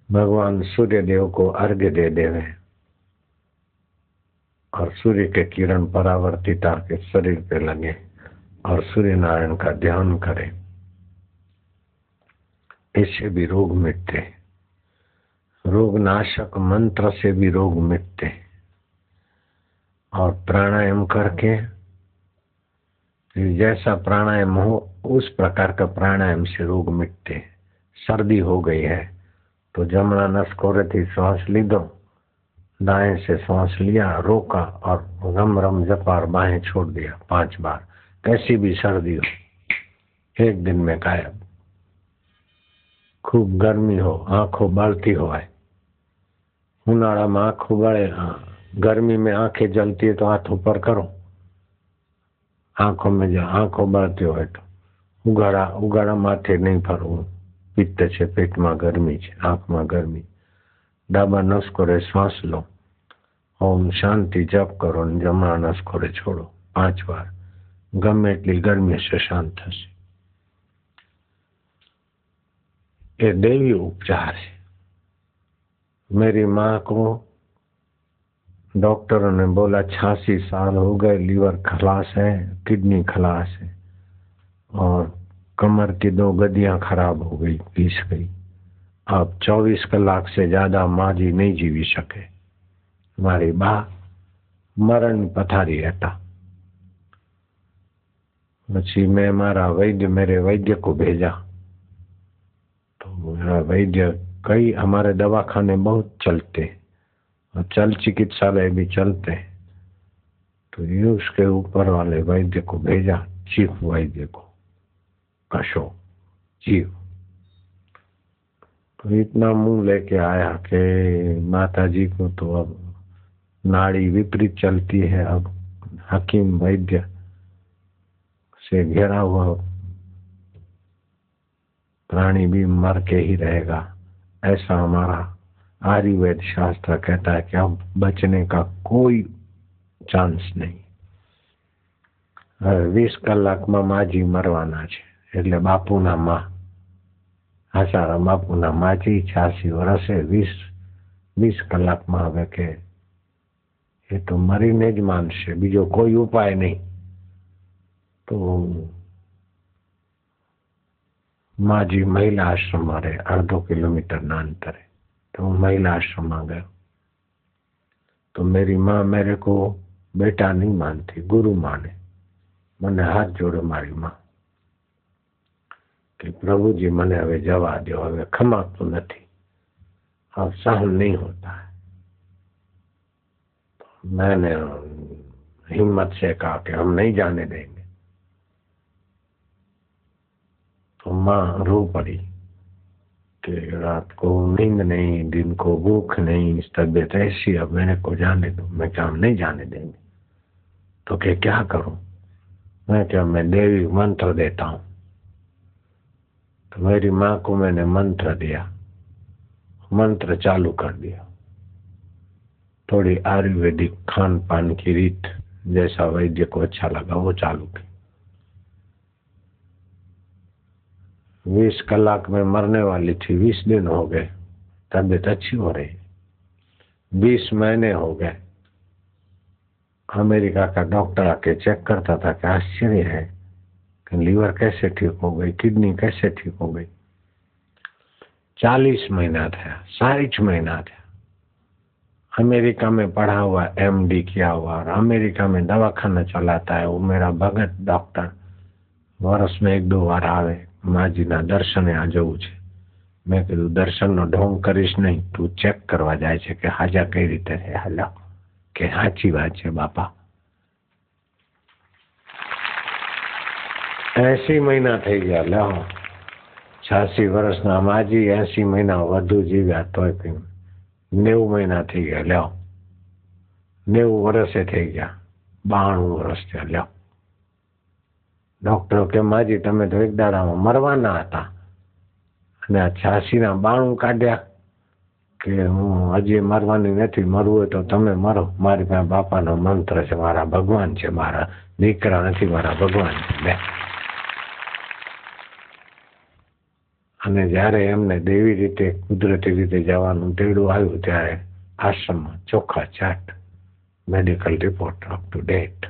भगवान सूर्य देव को अर्घ्य दे देवे और सूर्य के किरण परावर्तित आके शरीर पे लगे और सूर्य नारायण का ध्यान करे, इससे भी रोग मिटते। रोग नाशक मंत्र से भी रोग मिटते। और प्राणायाम करके जैसा प्राणायाम हो उस प्रकार का प्राणायाम से रोग मिटते। सर्दी हो गई है तो जमना नसकोरे थी श्वास लीधो, दाएं से श्वास लिया, रोका और रम रम जपार बाहें छोड़ दिया 5 बार। कैसी भी सर्दी हो 1 दिन में गायब। खूब गर्मी हो, आंखों बलती हो, उनाड़ा में आंखों बड़े, गर्मी में आंखें जलती है तो हाथ ऊपर करो। आंखों में जो आंखों बळती हो तो उगाड़ा उगाड़ा माथे नहीं फरવું। पित्त છે, પેટમાં ગરમી છે, આંખમાં ગરમી। ડાબા નસકોરે શ્વાસ લો, ઓમ શાંતિ જપ કરો અને જમણા નસકોરે છોડો 5 बार। ગમે એટલી ગરમી से शांत થશે। ये देवी उपचार है। मेरी माँ को डॉक्टरों ने बोला 86 साल हो गए, लीवर खलास है, किडनी खलास है और कमर की 2 गद्दियां खराब हो गई, पीस गई। अब 24 कलाक से ज्यादा माँ जी नहीं जीवी सके। हमारी बा मरण पथारी हता। પછી मैं मेरे वैद्य को भेजा तो मेरा वैद्य कई हमारे दवाखाने बहुत चलते और चल चिकित्सालय भी चलते, तो ये उसके ऊपर वाले वैद्य को भेजा, चीफ वैद्य को, अशोक चीफ। तो इतना मुंह लेके आया कि माता जी को तो अब नाड़ी विपरीत चलती है, अब हकीम वैद्य से घेरा हुआ प्राणी भी मर के ही रहेगा, ऐसा हमारा आयुर्वेद शास्त्र कहता है कि अब बचने का कोई चांस नहीं। 20 કલાકમાં માજી મરવાના છે એટલે બાપુના માં, આસારામ બાપુના માજી 86 વર્ષે 20 કલાકમાં હવે કે એ તો મરીને જ માનશે, બીજો કોઈ ઉપાય નહીં। તો माजी महिला आश्रम में रहे, 1/2 किलोमीटर ना अंतरे। तो महिला आश्रम में गया तो मेरी माँ मेरे को बेटा नहीं मानती, गुरु माने। मैंने हाथ जोड़े मारी माँ कि प्रभु जी मने हवे जवा दो, हवे खमातो नहीं, अब सहन नहीं होता है। तो मैंने हिम्मत से कहा कि हम नहीं जाने देंगे। तो माँ रो पड़ी कि रात को नींद नहीं, दिन को भूख नहीं, तबीयत ऐसी, अब मेरे को जाने दो। मैं क्या हम नहीं जाने देंगे? तो क्या करूं? मैं क्या मैं देवी मंत्र देता हूं। तो मेरी माँ को मैंने मंत्र दिया, मंत्र चालू कर दिया। थोड़ी आयुर्वेदिक खान पान की रीत जैसा वैद्य को अच्छा लगा वो चालू की। 20 कलाक में मरने वाली थी, 20 दिन हो गए, तबीयत अच्छी हो रही। 20 महीने हो गए। अमेरिका का डॉक्टर आके चेक करता था कि आश्चर्य है कि लीवर कैसे ठीक हो गई, किडनी कैसे ठीक हो गई। 40 महीना था, 40 महीना था। अमेरिका में पढ़ा हुआ, MD किया हुआ और अमेरिका में दवाखाना चलाता है वो मेरा भगत डॉक्टर। वर्ष में 1-2 बार आवे, माजीना दर्शने आ जવું છે। मैं कीधुं दर्शननो ढोंग करीश नहीं, तू चेक करवा जाए छे कि हाजा कई रीते छे। हालो के साची वात छे बापा। 80 महीना थई गया। लो 86 વર્ષના માજી 80 મહિના વધુ જીવ્યા તોય 90 મહિના થઈ ગયા। લો 90 વર્ષે થઈ ગયા, 92 વર્ષ થયા। લો डॉक्टर के माजी तमे तो 1 દાડામાં मरवाना हता અને 86 ના 92 કાઢ્યા કે હું હજી મરવાની નથી, મરવું હોય તો તમે મરો, મારી પાસે બાપાનો મંત્ર છે, મારા ભગવાન છે, મારા દીકરા નથી, મારા ભગવાન છે। અને જ્યારે એમને દેવી રીતે કુદરતી રીતે જવાનું તેડું આવ્યું ત્યારે આશ્રમમાં ચોખ્ખા ચાટ medical report up to date.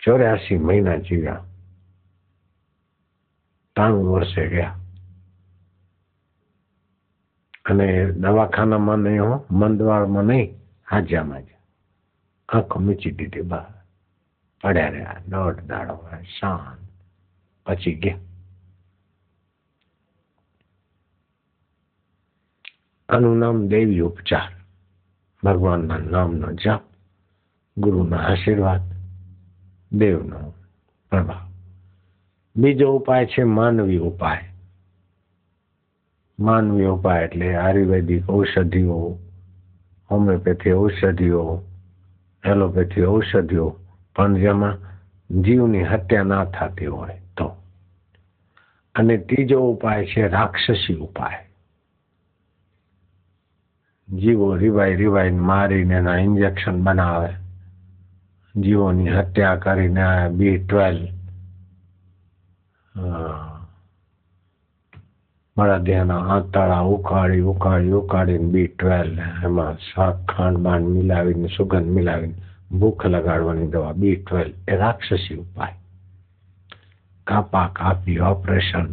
84 મહિના જીવ્યા, 93 વર્ષે ગયા. અને દવાખાનામાં નહીં હો, મંદવાળમાં નહીં, હાજામાં જ આંખો મીચી દીધી બહાર પડ્યા રહ્યા. 1.5 દાડો શાંત, પછી ગયા. આનું નામ દેવી ઉપચાર. ભગવાનના નામનો જપ, ગુરુના આશીર્વાદ, દેવનો પ્રભાવ. બીજો ઉપાય છે માનવી ઉપાય. માનવી ઉપાય એટલે આયુર્વેદિક ઔષધિઓ, હોમિયોપેથી ઔષધિઓ, એલોપેથી ઔષધિઓ, પણ જેમાં જીવની હત્યા ના થતી હોય તો. અને ત્રીજો ઉપાય છે રાક્ષસી ઉપાય. જીવો રીવાઈ મારીને એના ઇન્જેક્શન બનાવે, જીવોની હત્યા કરીને B12 મારા દેહના આંતરડા ઉકાળીને B12 એમાં શાક ખાંડ બાંડ મિલાવીને સુગંધ મિલાવીને ભૂખ લગાડવાની દવા B12 એ રાક્ષસી ઉપાય. કાપા કાપી ઓપરેશન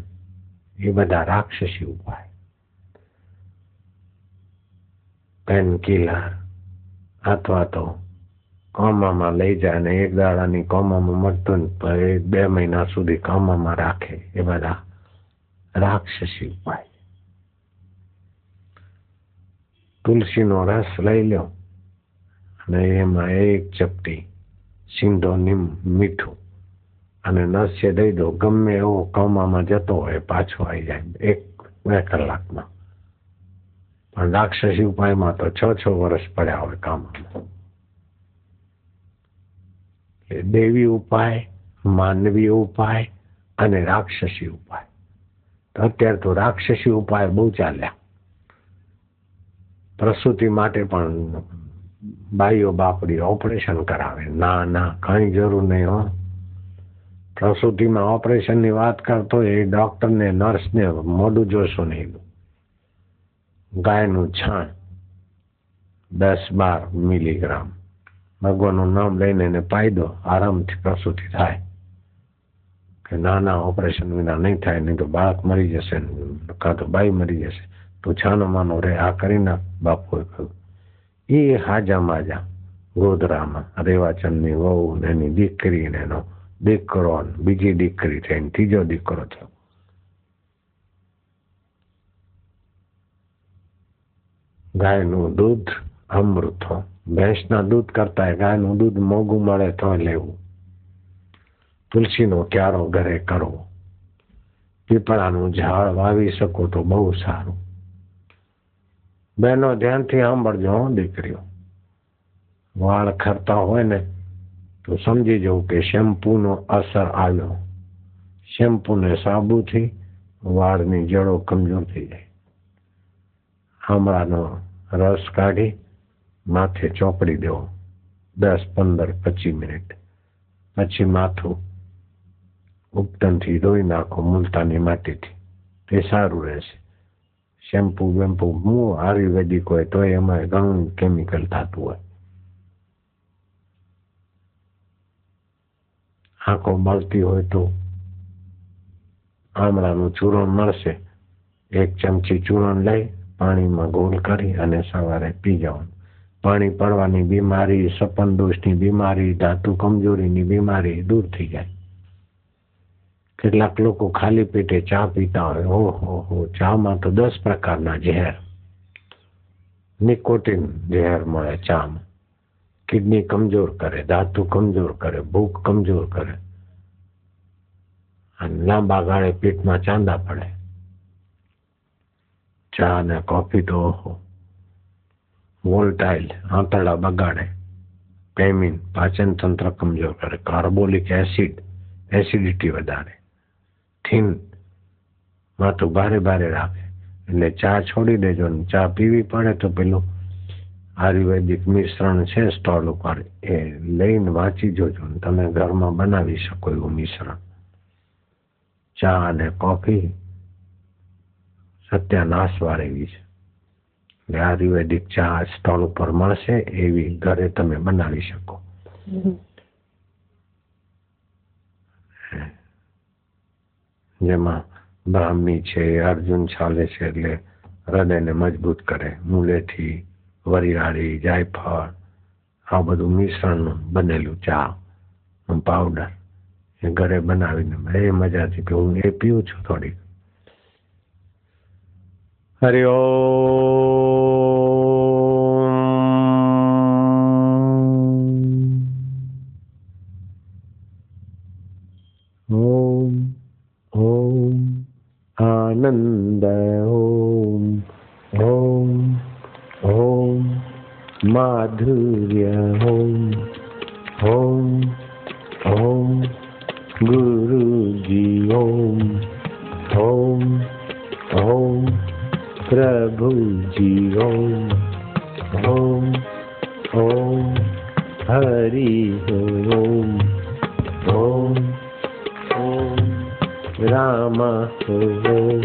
એ બધા રાક્ષસી ઉપાય. પેન કિલર અથવા તો કોમામાં લઈ જાય અને 1 દાડાની કોમામાં મળતું 2 મહિના સુધી કોમામાં રાખે, એ બધા રાક્ષસી ઉપાય. તુલસીનો રસ લઈ લો અને એમાં 1 ચપટી સિંધો નીમ મીઠું અને નસ્ય દઈ દો. ગમે એવો કોમામાં જતો હોય પાછો આવી જાય 1-2 કલાકમાં. પણ રાક્ષસી ઉપાયમાં તો 6 વર્ષ પડ્યા હોય કામમાં. દેવી ઉપાય, માનવી ઉપાય અને રાક્ષસી ઉપાય. અત્યારે તો રાક્ષસી ઉપાય બહુ ચાલ્યા. પ્રસૂતિ માટે પણ બાઈઓ બાપડી ઓપરેશન કરાવે. ના કઈ જરૂર નહીં હો. પ્રસૂતિમાં ઓપરેશનની વાત કરતો એ ડોક્ટરને નર્સને મોઢું જોશો નહીં. ગાયનું છાણ 10-12 મિલીગ્રામ ભગવાનનું નામ લઈને એને પાઈ દો, આરામથી પ્રસૂતિ થાય. કે નાના ઓપરેશન વિના નહીં થાય, નહીં તો બાળક મરી જશે, કાં તો બાઈ મરી જશે. તું છાનો માનો રે, આ કરી નાખ બાપુએ કહ્યું. એ હાજા માજા ગોધરામાં રેવાચંદની વહુ ને એની દીકરી ને એનો દીકરો, બીજી દીકરી થઈને 3જો દીકરો થયો. ગાયનું દૂધ અમૃત. ભેંસના દૂધ કરતા ગાયનું દૂધ મોંઘું મળે તો લેવું. તુલસીનો ક્યારો ઘરે કરવો. પીપળાનું ઝાડ વાવી શકો તો બહુ સારું. બહેનો ધ્યાનથી સાંભળજો દીકરીઓ. વાળ ખરતા હોય ને તો સમજી જવું કે શેમ્પૂનો અસર આવ્યો. શેમ્પૂને સાબુથી વાળની જડો કમજોર થઈ જાય. આમળાનો રસ કાઢી માથે ચોપડી દેવો 10, 15, 25 મિનિટ. પછી માથું ઉપટનથી ધોઈ નાખો મુલતાની માટીથી. તે સારું રહેશે. શેમ્પુ બેમ્પુ આયુર્વેદિક હોય તો એમાં ઘણું કેમિકલ થતું હોય. આંખો બળતી હોય તો આમળાનું ચૂર્ણ મળશે. 1 ચમચી ચૂર્ણ લઈ પાણીમાં ગોળ કરી અને સવારે પી જવાનું. પાણી પડવાની બીમારી, સપન દોષની બીમારી, ધાતુ કમજોરીની બીમારી દૂર થઈ જાય. કેટલાક લોકો ખાલી પેટે ચા પીતા હોય. ઓહો, ચામાં તો 10 પ્રકારના ઝેર, નિકોટિન ઝેર મળે ચામાં. કિડની કમજોર કરે, ધાતુ કમજોર કરે, ભૂખ કમજોર કરે અને લાંબા ગાળે પેટમાં ચાંદા પડે. ચા અને કોફી તો વોલ્ટાઇલ, આંતરડા બગાડે. પેમિન પાચન તંત્ર કમજોર કરે. કાર્બોલિક એસિડ એસિડિટી વધારે. થીન માથું ભારે રાખે. એટલે ચા છોડી દેજો. ચા પીવી પડે તો પેલું આયુર્વેદિક મિશ્રણ છે સ્ટોલ ઉપર, એ લઈને વાંચી જોજો. તમે ઘરમાં બનાવી શકો એવું મિશ્રણ. ચા અને કોફી સત્યાનાશ વાળેવી છે. એટલે આયુર્વેદિક ચા સ્ટોલ ઉપર મળશે, એવી ઘરે તમે બનાવી શકો. જેમાં બ્રાહ્મી છે, અર્જુન છાલે છે, એટલે હૃદયને મજબૂત કરે. મુલેઠી, વરિયાળી, જાયફળ, આ બધું મિશ્રણનું બનેલું ચા પાવડર એ ઘરે બનાવીને એ મજાથી પીવું. એ પીવું છું થોડીક. હરિ ઓમ. ઓમ આનંદ. ઓમ ઓમ ઓમ માધુર્ય. ઓમ ઓમ ઓમ ગુરુજી. ઓમ ઓમ ઓમ પ્રભુજી. ઓમ ઓમ ઓમ હરિ ઓમ ઓમ ઓમ રામ ઓમ.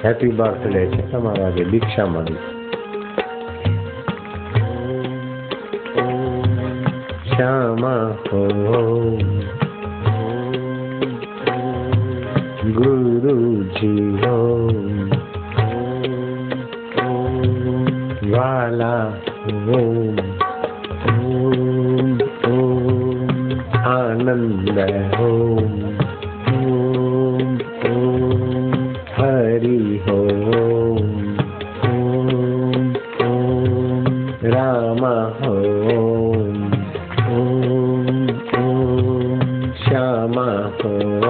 હેપી બર્થડે છે તમારા જે દીક્ષા મળી. શ્યામા ઓમ ગુરુજી. ઓમ વાલા. ઓમ ઓમ આનંદ. ઓમ ઓમ હરિ ઓમ ઓમ રામ ઓમ ઓમ શ્યામા ઓમ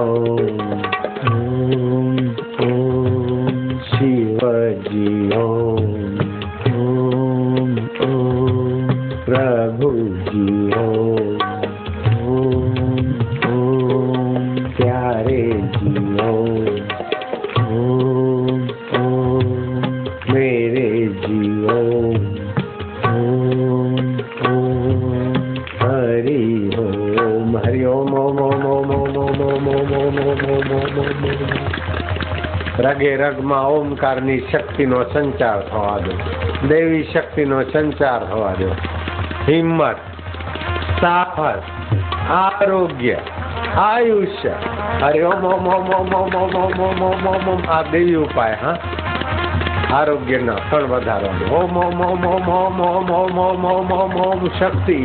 ઓમ શિવજી. ઓમ ઓમ પ્રભુજી. ઓમ ઓમ પ્યારેજી. ઓમ मेरे जीवो. ओम हरि ओम. हरि ओम ओम ओम ओम ओम ओम ओम ओम ओम ओम ओम ओम ओम. રગે રગમાં ઓમકારની શક્તિનો સંચાર થવા દો. દેવી શક્તિનો સંચાર થવા દો. હિંમત, સાહસ, આરોગ્ય, આયુષ્ય. હરિ ઓમ ઓમ ઓમ ઓમ ઓમ ઓમ ઓમ ઓમ ઓમ ઓમ ઓમ. આ દેવી ઉપાય. હા, આરોગ્યના ફળ વધારવાનું. ઓમ ઓમ ઓમ ઓમ ઓમ ઓમ ઓમ ઓમ ઓમ ઓમ ઓમ શક્તિ.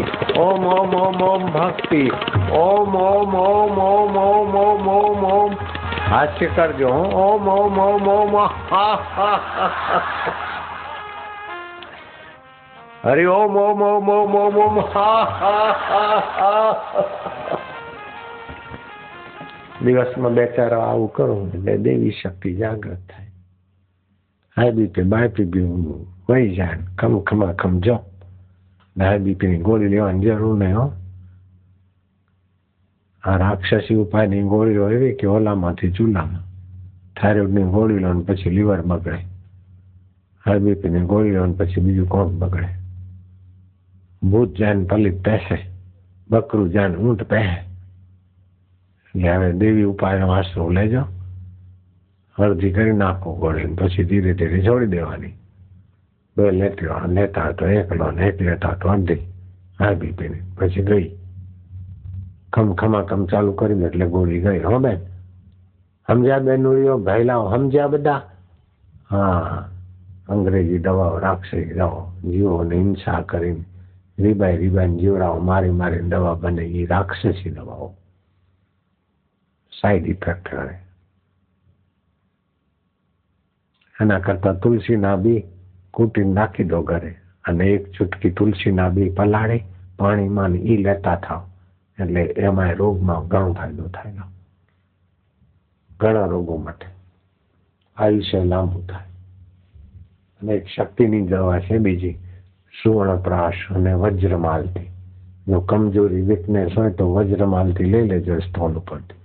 ઓમ ઓમ ઓમ ઓમ ભક્તિ. ઓમ ઓમ ઓમ ઓમ ઓમ ઓમ ઓમ ઓમ. હાસ્ય કરજો. ઓમ ઓમ ઓમ ઓમ. હરિ ઓમ ઓમ ઓમ ઓમ ઓમ ઓમ. દિવસમાં 2-4 આવું કરું એટલે દેવી શક્તિ જાગૃત થાય. હાઈ બીપી બાયપી વહી જાય. ખમ જો. હાઈ બીપીની ગોળી લેવાની જરૂર નહીં. હો, આ રાક્ષસી ઉપાયની ગોળીઓ એવી કે ઓલામાંથી ચૂલામાં. થાઇરોઇડની ગોળી લો ને પછી લીવર બગડે. હાઈ બીપીની ગોળી લો ને પછી બીજું કોણ બગડે. ભૂત જાય ને પલિત પહેસે, બકરું જાય ને ઊંટ પહેસે. એટલે હવે દેવી ઉપાયનો આશરો લેજો. અડધી કરી નાખો ગોળી, પછી ધીરે ધીરે છોડી દેવાની. 2 લેતા તો 1 લો ને 1 લેતા તો અડધી. હાઈ બીપીની પછી ગઈ. ખમાખમ ચાલુ કરીને એટલે ગોળી ગઈ. હો બેન, સમજ્યા બેનુરીઓ ભાઈલાઓ? સમજ્યા બધા? હા, અંગ્રેજી દવાઓ, રાક્ષસી દવાઓ, જીવોને હિંસા કરીને રીબાઈને જીવડાઓ મારીને દવા બને. એ રાક્ષસી દવાઓ સાઈડ ઇફેક્ટ કરે. એના કરતા તુલસીના બી કૂટીને નાખી દો ઘરે, અને 1 ચૂટકી તુલસીના બી પલાળી પાણીમાં ઈ લેતા થાવ. એટલે એમાં રોગમાં ઘણો ફાયદો થાય. ઘણા રોગો માટે આયુષ્ય લાંબુ થાય. અને એક શક્તિની દવા છે બીજી, સુવર્ણપ્રાશ અને વજ્રમાલથી. જો કમજોરી વીકનેસ હોય તો વજ્રમાલથી લઈ લેજો સ્ટોલ ઉપરથી.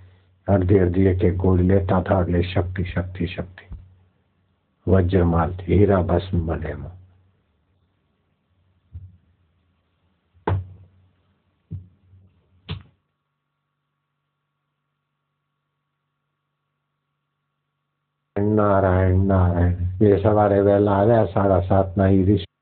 અડધી 1 ગોળી લેતા થાવ એટલે શક્તિ. વજ્રમાલથી હીરા ભસ્મ બને. એમાં નારાયણ નારાયણ. એ સવારે વહેલા આવ્યા 7:30 એ ઋષિ